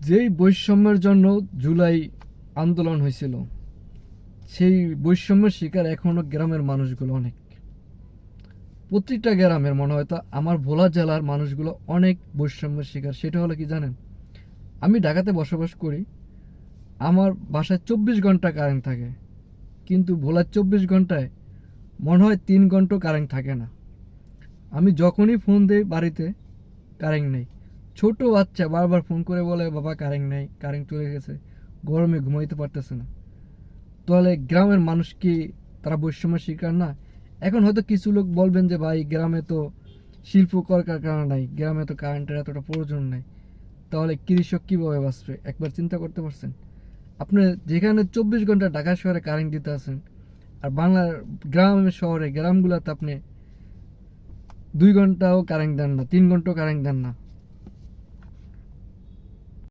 যেই বৈষম্যের জন্য জুলাই আন্দোলন হয়েছিল, সেই বৈষম্যের শিকার এখনো গ্রামের মানুষগুলো অনেক। প্রতিটা গ্রামের মনে হয়, তো আমার ভোলা জেলার মানুষগুলো অনেক বৈষম্যের শিকার। সেটা হলো কি জানেন, আমি ঢাকাতে বসবাস করি, আমার বাসায় 24 ঘন্টা কারেন্ট থাকে, কিন্তু ভোলার 24 ঘন্টায় মনে হয় 3 ঘন্টা কারেন্ট থাকে না। আমি যখনই ফোন দিই বাড়িতে, কারেন্ট নেই। ছোট বাচ্চা বারবার ফোন করে বলে, বাবা কারেন্ট নেই, কারেন্ট চলে গেছে, গরমে ঘুমাইতে পারতেছে না। তাহলে গ্রামের মানুষ কি তারা বৈষম্যের শিকার না? এখন হয়তো কিছু লোক বলবেন যে ভাই গ্রামে তো শিল্প কলকারখানা নাই, গ্রামে তো কারেন্টের এতটা প্রয়োজন নাই, তাহলে কৃষক কীভাবে বাঁচবে? একবার চিন্তা করতে পারছেন? আপনি যেখানে 24 ঘন্টা ঢাকা শহরে কারেন্ট দিতে আছেন, আর বাংলার গ্রামের শহরে গ্রামগুলোতে আপনি 2 ঘন্টাও কারেন্ট দেন না, 3 ঘন্টাও কারেন্ট দেন না।